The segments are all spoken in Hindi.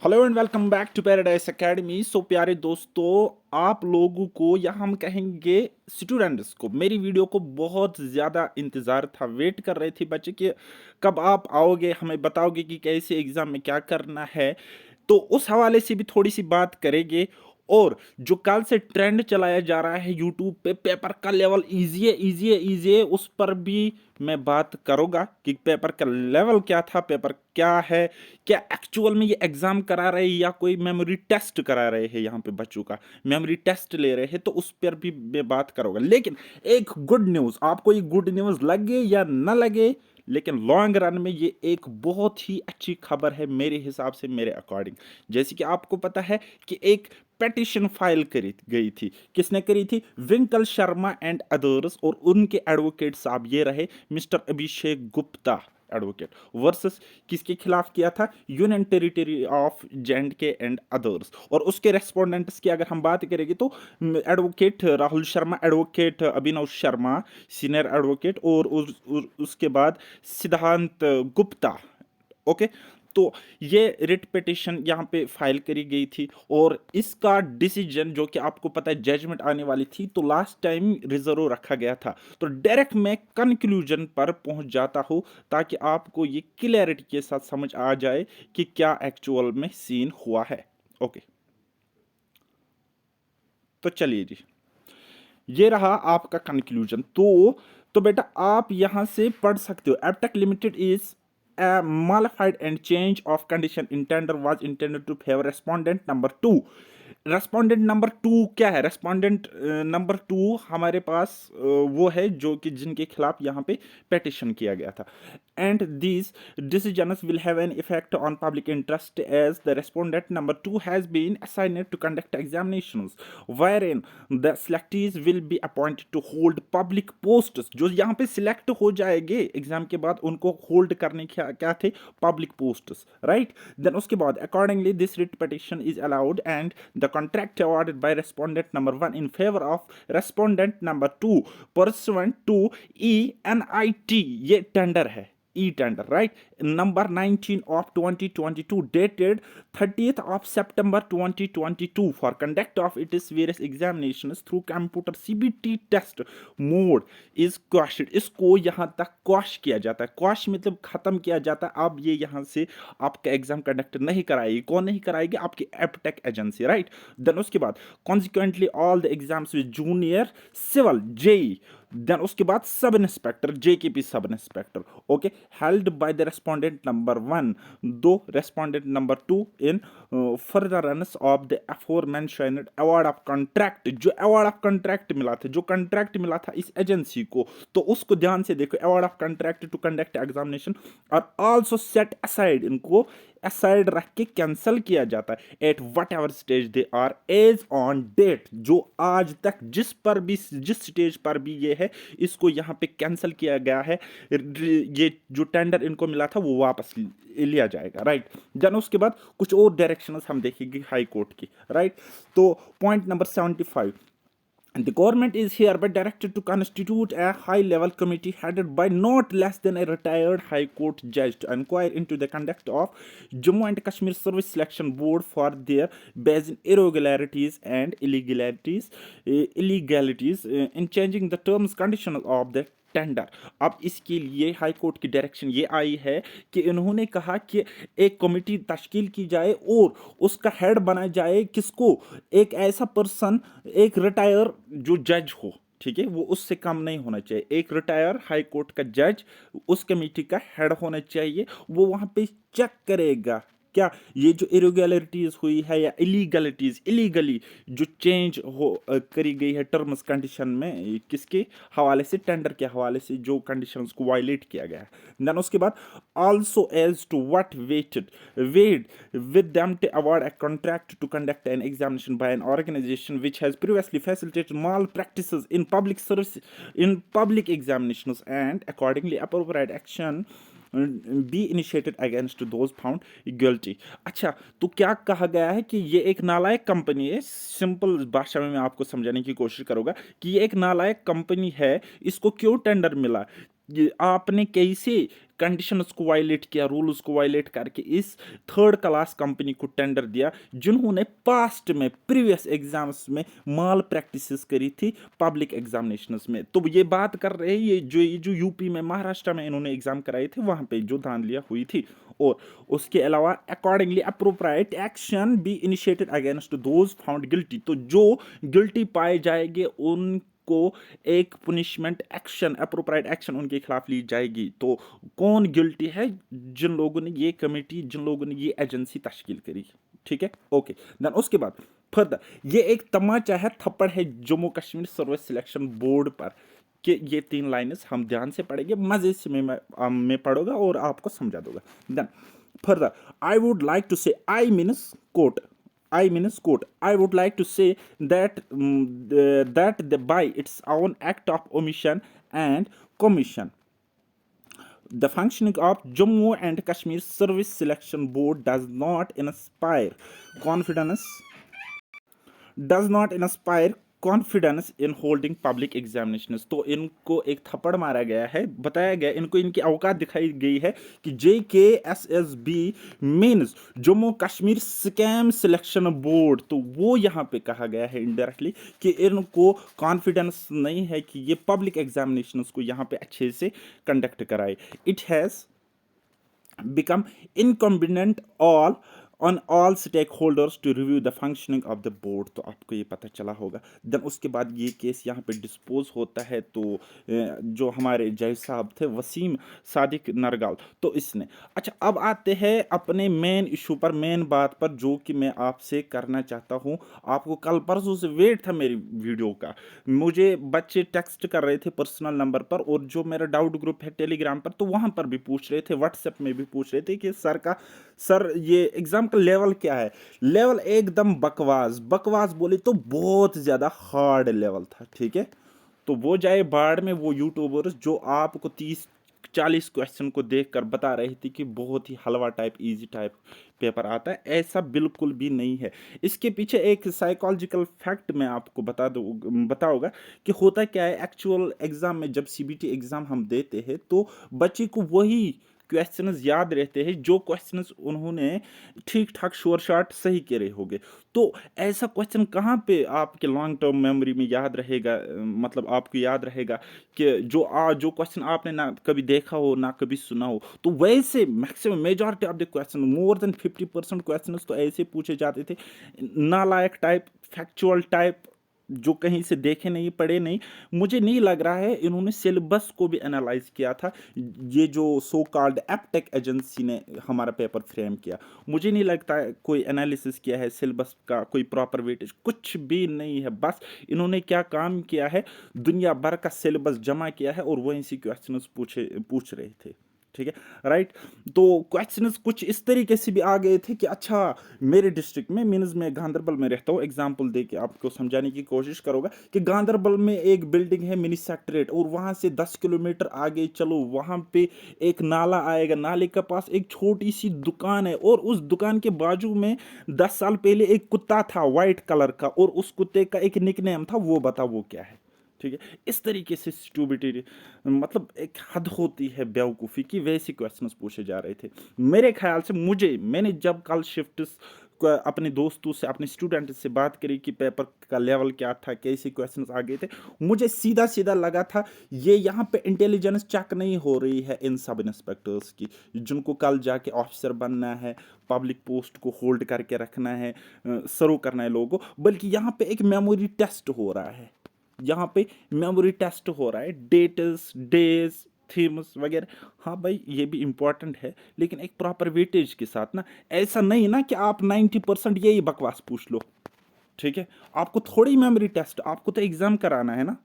Hello and welcome back to Paradise Academy. So प्यारे दोस्तों, आप लोगों को या हम कहेंगे स्टूडेंट्स को मेरी वीडियो को बहुत ज़्यादा इंतज़ार था, वेट कर रहे थे बच्चे कि कब आप आओगे, हमें बताओगे कि कैसे एग्ज़ाम में क्या करना है। तो उस हवाले से भी थोड़ी सी बात करेंगे। और जो कल से ट्रेंड चलाया जा रहा है यूट्यूब पे, पेपर का लेवल इजी है, इजी है, इजी है, उस पर भी मैं बात करूंगा कि पेपर का लेवल क्या था, पेपर क्या है, क्या एक्चुअल में ये एग्जाम करा रहे हैं या कोई मेमोरी टेस्ट करा रहे हैं, यहाँ पे बच्चों का मेमोरी टेस्ट ले रहे हैं, तो उस पर भी मैं बात करूंगा। लेकिन एक गुड न्यूज़, आपको ये गुड न्यूज़ लगे या ना लगे, लेकिन लॉन्ग रन में ये एक बहुत ही अच्छी खबर है मेरे हिसाब से, मेरे अकॉर्डिंग। जैसे कि आपको पता है कि एक पेटिशन फाइल करी गई थी। किसने करी थी? विंकल शर्मा एंड अदर्स, और उनके एडवोकेट साहब ये रहे mister Abhishek Gupta advocate, versus किसके खिलाफ किया था? Union territory of J and others. और उसके रेस्पोंडेंट्स की अगर हम बात करेंगे तो एडवोकेट राहुल शर्मा, एडवोकेट अभिनव शर्मा सीनियर एडवोकेट, और उसके बाद सिद्धांत गुप्ता। ओके। तो ये रिट पिटिशन यहाँ पे फाइल करी गई थी, और इसका डिसीजन जो कि आपको पता है जजमेंट आने वाली थी, तो लास्ट टाइम रिजर्व रखा गया था। तो डायरेक्ट मैं कंक्लूजन पर पहुंच जाता हूं ताकि आपको ये क्लियरिटी के साथ समझ आ जाए कि क्या एक्चुअल में सीन हुआ है। ओके, तो चलिए जी, ये रहा आपका कंक्लूजन। तो बेटा आप यहां से पढ़ सकते हो। Abtech limited is a modified and change of condition in tender was intended to favor respondent number 2। Respondent number to क्या है? रेस्पोंडेंट नंबर टू हमारे पास वो है जो कि जिनके खिलाफ यहाँ पे पेटिशन किया गया था। And these decisions will have an effect on public interest as the respondent number two has been assigned to conduct examinations wherein the selectees will be appointed to hold public posts। जो यहाँ पे सिलेक्ट हो जाएंगे एग्जाम के बाद, उनको होल्ड करने क्या थे? Public posts, right. देन उसके बाद accordingly this writ petition is allowed and the contract awarded by respondent number 1 in favor of respondent number 2 pursuant to ENIT, ये टेंडर है, E tender, right, number 19 of 2022 dated 30th of September 2022 for conduct of its various examinations through computer CBT test mode is quashed। इसको यहाँ तक क्वाश किया जाता है। क्वाश मतलब खत्म किया जाता है। अब ये यहाँ से आपका एग्जाम कंडक्ट नहीं कराएगी। कौन नहीं कराएगी? आपकी एपटेक एजेंसी, राइट। देन उसके बाद consequently all the exams with junior civil JE, then उसके बाद sub inspector JKP sub inspector, okay, held by the respondent number 1 दो respondent number 2 in furtherance of the aforementioned award of contract. जो अवार्ड ऑफ कॉन्ट्रैक्ट मिला था, जो कॉन्ट्रैक्ट मिला था इस एजेंसी को, तो उसको ध्यान से देखो। Award of contract to conduct examination और आल्सो सेट असाइड, इनको असाइड रख के कैंसिल किया जाता है at whatever stage they are as on date. जो आज तक जिस स्टेज पर भी ये है, इसको यहाँ पे कैंसिल किया गया है। ये जो टेंडर इनको मिला था वो वापस लिया जाएगा, राइट। देन उसके बाद कुछ और डायरेक्शंस हम देखेंगे हाई कोर्ट की, राइट। तो point number 75, the government is hereby directed to constitute a high-level committee headed by not less than a retired High Court judge to inquire into the conduct of Jammu and Kashmir Service Selection Board for their based irregularities and illegalities in changing the terms conditions of the tender. अब इसके लिए हाई कोर्ट की डायरेक्शन ये आई है कि इन्होंने कहा कि एक कमेटी तश्कील की जाए और उसका हेड बनाया जाए किसको? एक ऐसा पर्सन, एक रिटायर जो जज हो, ठीक है, वो उससे कम नहीं होना चाहिए। एक रिटायर हाई कोर्ट का जज उस कमेटी का हेड होना चाहिए। वो वहां पे चेक करेगा क्या ये जो इरेगुलरिटीज हुई है या इलीगलिटीज, इलीगली जो चेंज करी गई है टर्म्स कंडीशन में, किसके हवाले से? टेंडर के हवाले से जो कंडीशंस को वायलेट किया गया है। देन उसके बाद also as to what wed with them to award a contract to conduct an examination by an organisation which has previously facilitated malpractices in public service in public examinations and accordingly appropriate action be initiated against those found guilty. अच्छा, तो क्या कहा गया है कि ये एक नालायक कंपनी है। सिंपल भाषा में मैं आपको समझाने की कोशिश करूंगा कि ये एक नालायक कंपनी है। इसको क्यों टेंडर मिला? ये आपने कैसे कंडीशंस को वायलेट किया, रूल्स को वायलेट करके इस थर्ड क्लास कंपनी को टेंडर दिया, जिन्होंने पास्ट में प्रीवियस एग्जाम्स में माल प्रैक्टिसेस करी थी पब्लिक एग्जामिनेशंस में। तो ये बात कर रहे हैं ये जो यूपी में, महाराष्ट्र में इन्होंने एग्जाम कराए थे, वहां पे जो धांधलियां हुई थी। और उसके अलावा accordingly appropriate action be initiated against those found guilty, तो जो गिल्टी पाए जाएंगे उनको एक पुनिशमेंट एक्शन, अप्रोप्राइट एक्शन उनके खिलाफ ली जाएगी। तो कौन गिल्टी है? जिन लोगों ने ये कमेटी, जिन लोगों ने ये एजेंसी तश्कील करी। ठीक है, ओके। देन उसके बाद फर्दर ये एक तमाचा है, थप्पड़ है Jammu Kashmir service selection board पर, कि ये 3 लाइन्स हम ध्यान से पढ़ेंगे, मजे से मैं पढ़ूंगा और आपको समझा दूंगा। Then further I would like to say, I means quote, I means quote, I would like to say that by its own act of omission and commission, the functioning of Jammu and Kashmir Service Selection Board confidence does not inspire confidence in holding public examinations. तो इनको एक थप्पड़ मारा गया है, बताया गया, इनको इनकी औकात दिखाई गई है कि JKSSB means Jammu Kashmir scam selection board. तो वो यहाँ पे कहा गया है इनडायरेक्टली कि इनको कॉन्फिडेंस नहीं है कि ये पब्लिक एग्जामिनेशंस को यहाँ पे अच्छे से कंडक्ट कराए। It has become incumbent on all stakeholders to review the functioning of the board। तो आपको ये पता चला होगा। देन उसके बाद ये केस यहाँ पे डिस्पोज होता है। तो जो हमारे जज साहब थे वसीम सादिक नरगाल, तो इसने, अच्छा अब आते हैं अपने मेन इशू पर, मेन बात पर, जो कि मैं आपसे करना चाहता हूँ। आपको कल परसों से वेट था मेरी वीडियो का, मुझे बच्चे टेक्स्ट कर रहे थे पर्सनल नंबर पर, और जो मेरा डाउट ग्रुप है टेलीग्राम पर, तो वहाँ पर भी पूछ रहे थे, व्हाट्सएप में भी पूछ रहे थे कि सर ये एग्जाम का लेवल क्या है। लेवल एकदम बकवास, बकवास बोले तो बहुत ज़्यादा हार्ड लेवल था। ठीक है, तो वो जाए बाढ़ में, वो यूट्यूबर्स जो आपको 30-40 क्वेश्चन को देखकर बता रही थी कि बहुत ही हलवा टाइप, इजी टाइप पेपर आता है, ऐसा बिल्कुल भी नहीं है। इसके पीछे एक साइकोलॉजिकल फैक्ट मैं आपको बताऊंगा कि होता क्या है। एक्चुअल एग्जाम में जब CBT एग्जाम हम देते हैं तो बच्चे को वही क्वेश्चंस याद रहते हैं जो क्वेश्चंस उन्होंने ठीक ठाक श्योर शॉट सही करे होंगे। तो ऐसा क्वेश्चन कहाँ पे आपके लॉन्ग टर्म मेमोरी में याद रहेगा, मतलब आपको याद रहेगा कि जो क्वेश्चन आपने ना कभी देखा हो ना कभी सुना हो। तो वैसे maximum majority of the question, more than 50% question तो ऐसे पूछे जाते थे, नालायक टाइप, फैक्चुअल टाइप, जो कहीं से देखे नहीं पढ़े नहीं। मुझे नहीं लग रहा है इन्होंने सिलेबस को भी एनालाइज किया था। ये जो सो कॉल्ड एपटेक एजेंसी ने हमारा पेपर फ्रेम किया, मुझे नहीं लगता है कोई एनालिसिस किया है सिलेबस का, कोई प्रॉपर वेटेज कुछ भी नहीं है। बस इन्होंने क्या काम किया है, दुनिया भर का सिलेबस जमा किया है और वहीं से क्वेश्चन पूछ रहे थे। ठीक है, राइट। तो क्वेश्चंस कुछ इस तरीके से भी आ गए थे कि अच्छा मेरे डिस्ट्रिक्ट में, मीन्स मैं गांधरबल में रहता हूँ, एग्जांपल दे के आपको समझाने की कोशिश करूँगा कि गांधरबल में एक बिल्डिंग है मिनी सेक्रेट, और वहाँ से 10 किलोमीटर आगे चलो, वहाँ पे एक नाला आएगा, नाले के पास एक छोटी सी दुकान है, और उस दुकान के बाजू में 10 साल पहले एक कुत्ता था वाइट कलर का, और उस कुत्ते का एक निकनेम था, वो बता वो क्या है। ठीक है, इस तरीके से स्टूबिडिटी, मतलब एक हद होती है बेवकूफ़ी की, वैसे क्वेश्चंस पूछे जा रहे थे। मेरे ख्याल से मैंने जब कल शिफ्ट अपने दोस्तों से, अपने स्टूडेंट से बात करी कि पेपर का लेवल क्या था, कैसे क्वेश्चंस आ गए थे, मुझे सीधा सीधा लगा था ये यहाँ पे इंटेलिजेंस चेक नहीं हो रही है इन सब इंस्पेक्टर्स की, जिनको कल जाके ऑफिसर बनना है, पब्लिक पोस्ट को होल्ड करके रखना है, सर्व करना है लोगों को, बल्कि यहाँ पे एक मेमोरी टेस्ट हो रहा है। यहाँ पे मेमोरी टेस्ट हो रहा है, डेट्स, डेज, थीम्स वगैरह। हाँ भाई ये भी इंपॉर्टेंट है, लेकिन एक प्रॉपर वेटेज के साथ ना। ऐसा नहीं ना कि आप 90% यही बकवास पूछ लो। ठीक है, आपको थोड़ी मेमोरी टेस्ट, आपको तो एग्जाम कराना है ना,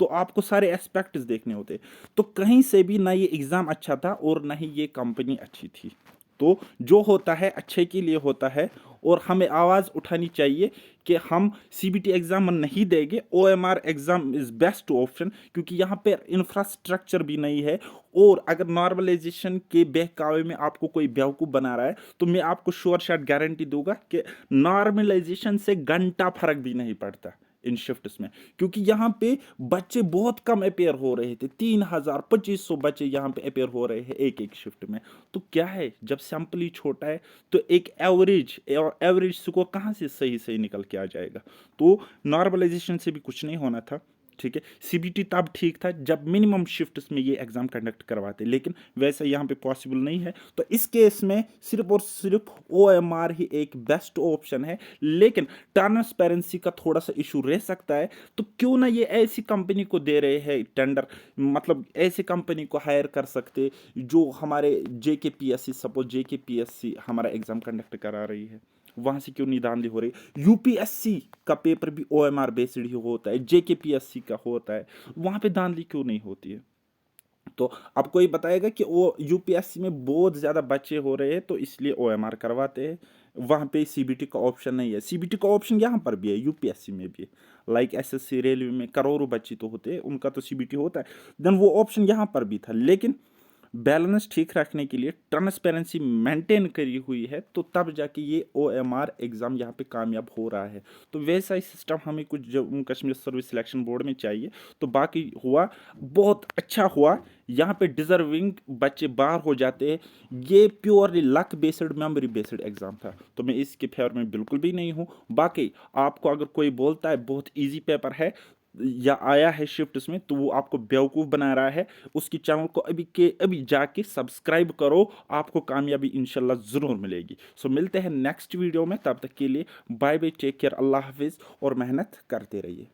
तो आपको सारे एस्पेक्ट्स देखने होते। तो कहीं से भी ना ये एग्जाम अच्छा था और ना ही ये कंपनी अच्छी थी। तो जो होता है अच्छे के लिए होता है, और हमें आवाज़ उठानी चाहिए कि हम CBT एग्ज़ाम नहीं देंगे, OMR exam is best option, क्योंकि यहाँ पे इंफ्रास्ट्रक्चर भी नहीं है। और अगर नॉर्मलाइजेशन के बहकावे में आपको कोई बेवकूफ़ बना रहा है, तो मैं आपको श्योर शॉट गारंटी दूंगा कि नॉर्मलाइजेशन से घंटा फर्क भी नहीं पड़ता इन शिफ्ट्स में, क्योंकि यहाँ पे बच्चे बहुत कम अपेयर हो रहे थे। 3,000 2500 बच्चे यहाँ पे अपेयर हो रहे हैं एक एक शिफ्ट में। तो क्या है, जब सैंपल ही छोटा है तो एक एवरेज स्कोर कहाँ से सही सही निकल के आ जाएगा। तो नॉर्मलाइजेशन से भी कुछ नहीं होना था, ठीक है। सीबीटी तब ठीक था जब मिनिमम शिफ्ट्स में ये एग्जाम कंडक्ट करवाते, लेकिन वैसा यहाँ पे पॉसिबल नहीं है। तो इस केस में सिर्फ और सिर्फ ओएमआर ही एक बेस्ट ऑप्शन है, लेकिन ट्रांसपेरेंसी का थोड़ा सा इशू रह सकता है। तो क्यों ना ये ऐसी कंपनी को दे रहे हैं टेंडर, मतलब ऐसी कंपनी को हायर कर सकते जो हमारे जेकेपीएससी, सपोज जेकेपीएससी हमारा एग्जाम कंडक्ट करा रही है, वहां से क्यों नहीं धांधली हो रही। यूपीएससी का पेपर भी ओएमआर बेस्ड ही होता है, जेकेपीएससी का होता है, वहां पे धांधली क्यों नहीं होती है। तो अब कोई बताएगा कि वो यूपीएससी में बहुत ज़्यादा बच्चे हो रहे हैं तो इसलिए ओएमआर करवाते हैं, वहाँ पे सीबीटी का ऑप्शन नहीं है। सीबीटी का ऑप्शन यहाँ पर भी है, यूपीएससी में भी है। लाइक एसएससी, रेलवे में करोड़ों बच्चे तो होते हैं, उनका तो सीबीटी होता है। देन वो ऑप्शन यहाँ पर भी था, लेकिन बैलेंस ठीक रखने के लिए ट्रांसपेरेंसी मेंटेन करी हुई है, तो तब जाके ये ओएमआर एग्ज़ाम यहाँ पे कामयाब हो रहा है। तो वैसा ही सिस्टम हमें कुछ Jammu Kashmir service selection board में चाहिए। तो बाकी हुआ, बहुत अच्छा हुआ, यहाँ पे डिजर्विंग बच्चे बाहर हो जाते हैं। ये purely luck based, memory based exam था, तो मैं इसके फेवर में बिल्कुल भी नहीं हूँ। बाकी आपको अगर कोई बोलता है बहुत ईजी पेपर है या आया है शिफ्ट में, तो वो आपको बेवकूफ़ बना रहा है। उसकी चैनल को अभी के अभी जाके सब्सक्राइब करो, आपको कामयाबी इंशाल्लाह ज़रूर मिलेगी। सो मिलते हैं नेक्स्ट वीडियो में, तब तक के लिए बाय बाय, टेक केयर, अल्लाह हाफिज़ और मेहनत करते रहिए।